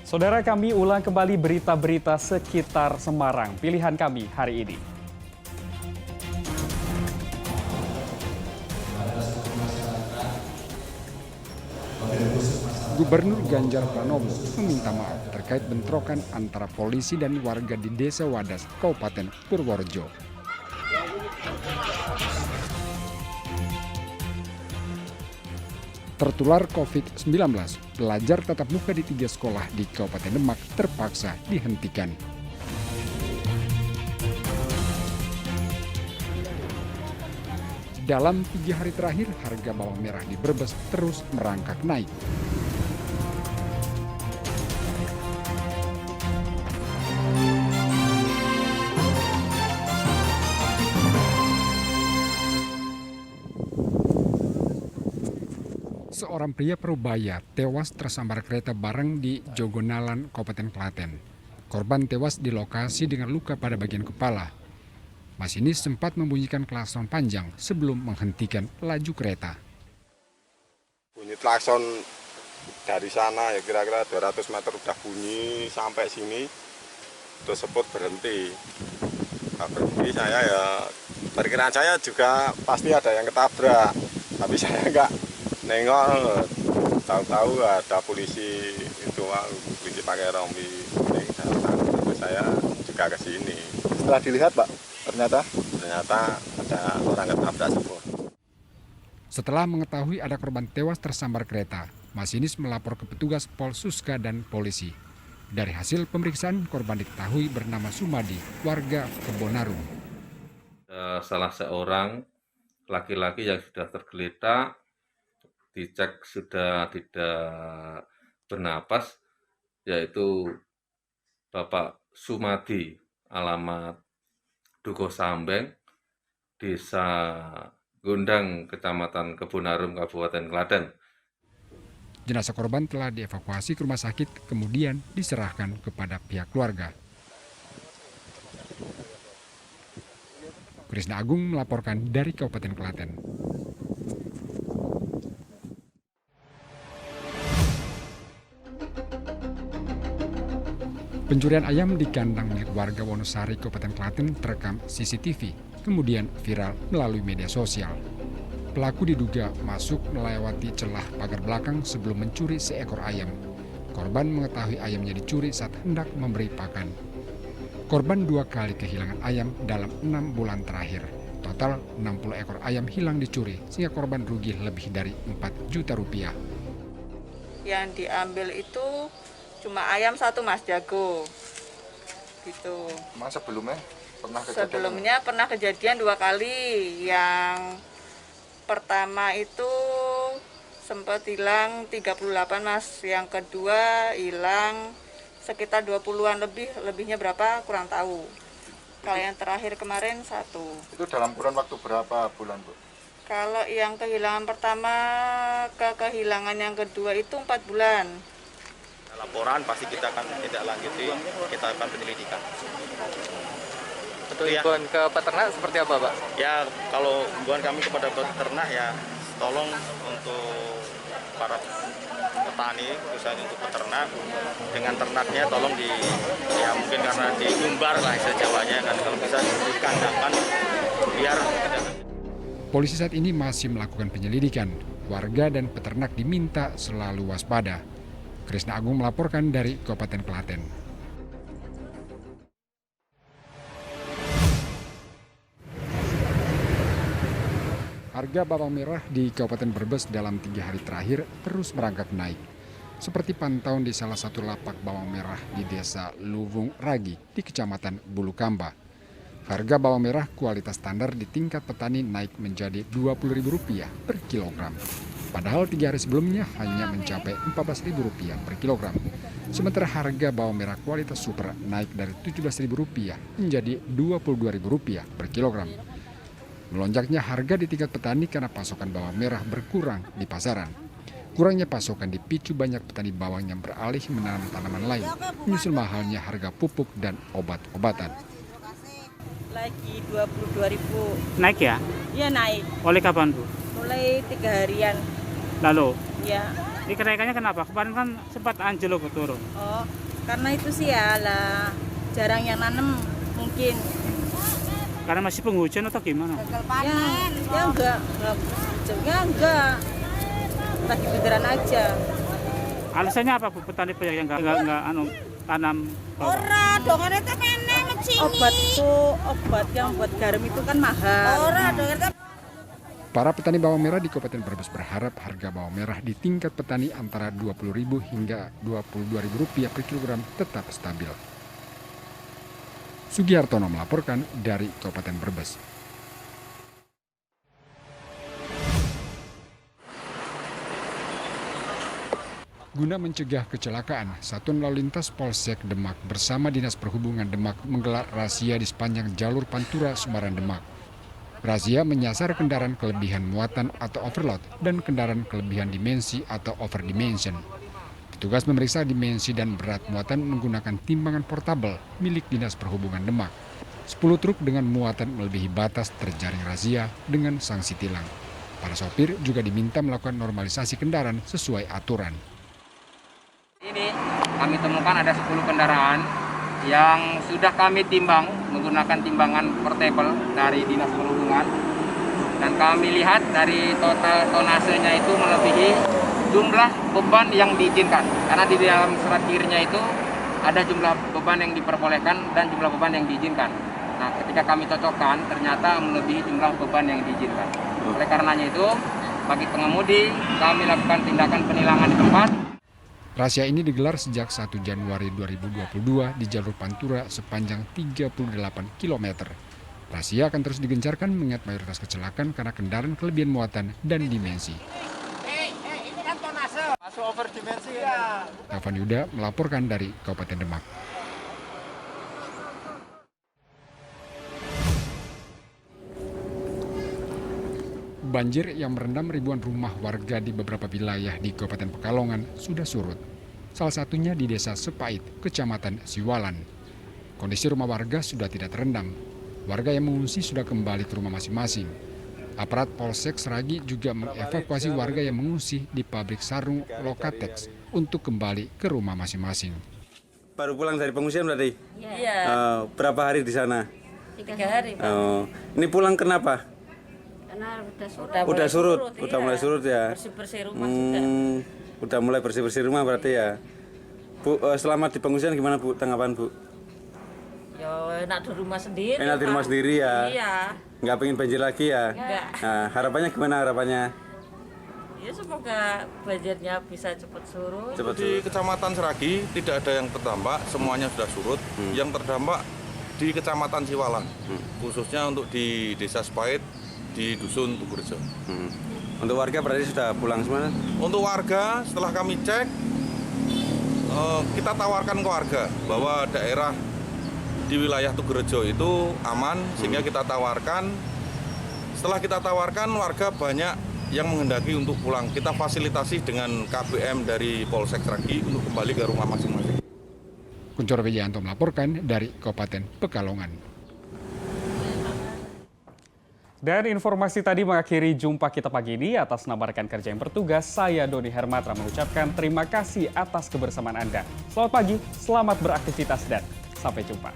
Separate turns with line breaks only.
Saudara, kami ulang kembali berita-berita sekitar Semarang. Pilihan kami hari ini.
Gubernur Ganjar Pranowo meminta maaf terkait bentrokan antara polisi dan warga di Desa Wadas, Kabupaten Purworejo. Tertular COVID-19, pelajar tatap muka di 3 sekolah di Kabupaten Demak terpaksa dihentikan. Dalam 3 hari terakhir, harga bawang merah di Brebes terus merangkak naik. Seorang pria Parubaya tewas tersambar kereta bareng di Jogonalan, Kabupaten Klaten. Korban tewas di lokasi dengan luka pada bagian kepala. Masinis sempat membunyikan klakson panjang sebelum menghentikan laju kereta.
Bunyi klakson dari sana ya kira-kira 200 meter udah bunyi sampai sini, tersebut berhenti. Nah, berhenti saya ya, perkiraan saya juga pasti ada yang ketabrak, tapi saya nggak nengok, tahu-tahu ada polisi itu, polisi pakai rompi, saya juga ke sini.
Setelah dilihat, Pak, ternyata
ada orang ketabrak semua.
Setelah mengetahui ada korban tewas tersambar kereta, masinis melapor ke petugas Polsuska dan polisi. Dari hasil pemeriksaan, korban diketahui bernama Sumadi, warga Kebonarum.
Salah seorang laki-laki yang sudah tergeletak, dicek sudah tidak bernapas, yaitu Bapak Sumadi, alamat Duko Sambeng, Desa Gondang, Kecamatan Kebonarum, Kabupaten Klaten.
Jenazah korban telah dievakuasi ke rumah sakit, kemudian diserahkan kepada pihak keluarga. Krisna Agung melaporkan dari Kabupaten Klaten. Pencurian ayam di kandang milik warga Wonosari, Kabupaten Klaten terekam CCTV, kemudian viral melalui media sosial. Pelaku diduga masuk melewati celah pagar belakang sebelum mencuri seekor ayam. Korban mengetahui ayamnya dicuri saat hendak memberi pakan. Korban 2 kali kehilangan ayam dalam 6 bulan terakhir. Total 60 ekor ayam hilang dicuri, sehingga korban rugi lebih dari 4 juta rupiah.
Yang diambil itu cuma ayam 1, Mas, jago. Gitu.
Mas sebelumnya
pernah kejadian 2 kali. Yang pertama itu sempat hilang 38, Mas. Yang kedua hilang sekitar 20-an lebihnya berapa kurang tahu. Kalau yang terakhir kemarin 1.
itu dalam kurun waktu berapa bulan, Bu?
Kalau yang kehilangan pertama ke kehilangan yang kedua itu 4 bulan.
Laporan pasti kita akan tidak lanjuti, kita akan penyelidikan.
Untuk himbauan ke peternak seperti apa, Pak?
Ya, kalau himbauan kami kepada peternak ya tolong untuk para petani, khususnya untuk peternak, dengan ternaknya tolong ya mungkin karena diumbar lah istilah Jawanya kan, kalau bisa dikandangkan biar tidak.
Polisi saat ini masih melakukan penyelidikan. Warga dan peternak diminta selalu waspada. Krisna Agung melaporkan dari Kabupaten Klaten. Harga bawang merah di Kabupaten Brebes dalam 3 hari terakhir terus merangkak naik. Seperti pantauan di salah satu lapak bawang merah di Desa Luwung Ragi di Kecamatan Bulukamba. Harga bawang merah kualitas standar di tingkat petani naik menjadi Rp20.000 per kilogram. Padahal 3 hari sebelumnya hanya mencapai Rp14.000 per kilogram. Sementara harga bawang merah kualitas super naik dari Rp17.000 menjadi Rp22.000 per kilogram. Melonjaknya harga di tingkat petani karena pasokan bawang merah berkurang di pasaran. Kurangnya pasokan dipicu banyak petani bawang yang beralih menanam tanaman lain, menyusul mahalnya harga pupuk dan obat-obatan.
Lagi 22.000.
Naik ya?
Iya naik.
Oleh kapan, Bu?
Mulai 3 harian.
Lalu?
Ya.
Ini kenaikannya kenapa? Kemarin kan sempat anjlok turun.
Oh, karena itu sih ya lah jarang yang nanam mungkin.
Karena masih penghujan atau gimana?
Gagal panen. Ya enggak. Lagi beneran aja.
Alasannya apa Bu petani banyak yang enggak tanam?
Ora, dongane teh meneh mecingi.
Obat yang buat garam itu kan mahal.
Ora, dongane
Para petani bawang merah di Kabupaten Brebes berharap harga bawang merah di tingkat petani antara Rp20.000 hingga Rp22.000 per kilogram tetap stabil. Sugihartono melaporkan dari Kabupaten Brebes. Guna mencegah kecelakaan, Satuan Lalu Lintas Polsek Demak bersama Dinas Perhubungan Demak menggelar razia di sepanjang jalur Pantura Semarang Demak. Razia menyasar kendaraan kelebihan muatan atau overload dan kendaraan kelebihan dimensi atau overdimension. Petugas memeriksa dimensi dan berat muatan menggunakan timbangan portabel milik Dinas Perhubungan Demak. 10 truk dengan muatan melebihi batas terjaring razia dengan sanksi tilang. Para sopir juga diminta melakukan normalisasi kendaraan sesuai aturan.
Ini kami temukan ada 10 kendaraan yang sudah kami timbang menggunakan timbangan portable dari Dinas Perhubungan, dan kami lihat dari total tonasenya itu melebihi jumlah beban yang diizinkan, karena di dalam surat kirnya itu ada jumlah beban yang diperbolehkan dan jumlah beban yang diizinkan. Nah, ketika kami cocokkan ternyata melebihi jumlah beban yang diizinkan. Oleh karenanya itu bagi pengemudi kami lakukan tindakan penilangan di tempat.
Razia ini digelar sejak 1 Januari 2022 di jalur Pantura sepanjang 38 km. Razia akan terus digencarkan mengingat mayoritas kecelakaan karena kendaraan kelebihan muatan dan dimensi.
Ini kan tonase. Masuk over dimensi ya.
Taufan Yuda melaporkan dari Kabupaten Demak. Banjir yang merendam ribuan rumah warga di beberapa wilayah di Kabupaten Pekalongan sudah surut. Salah satunya di Desa Sepait, Kecamatan Siwalan. Kondisi rumah warga sudah tidak terendam. Warga yang mengungsi sudah kembali ke rumah masing-masing. Aparat Polsek Seragi juga mengevakuasi warga yang mengungsi di pabrik sarung Lokatex untuk kembali ke rumah masing-masing.
Baru pulang dari pengungsian berarti?
Iya.
Berapa hari di sana?
3 hari, Pak.
Ini pulang kenapa?
Karena
Udah surut, udah mulai surut ya.
Bersih-bersih rumah sudah.
Udah mulai bersih-bersih rumah berarti ya. Bu, selama di pengungsian gimana Bu tanggapan Bu?
Ya enak di rumah sendiri.
Enak di rumah sendiri ya.
Iya.
Nggak pengen banjir lagi ya.
Enggak.
Nah, harapannya gimana harapannya?
Ya semoga banjirnya bisa cepat surut.
Di Kecamatan Seragi tidak ada yang terdampak, semuanya sudah surut. Yang terdampak di Kecamatan Siwalan, khususnya untuk di Desa Sepait, di Dusun Tugurejo.
Untuk warga berarti sudah pulang semua?
Untuk warga setelah kami cek, kita tawarkan ke warga bahwa daerah di wilayah Tugurejo itu aman, sehingga kita tawarkan. Setelah kita tawarkan, warga banyak yang menghendaki untuk pulang. Kita fasilitasi dengan KBM dari Polsek Seragi untuk kembali ke rumah masing-masing.
Kuncoro Wijayanto melaporkan dari Kabupaten Pekalongan.
Dan informasi tadi mengakhiri jumpa kita pagi ini. Atas nama rekan kerja yang bertugas, saya Doni Hermatra mengucapkan terima kasih atas kebersamaan Anda. Selamat pagi, selamat beraktivitas dan sampai jumpa.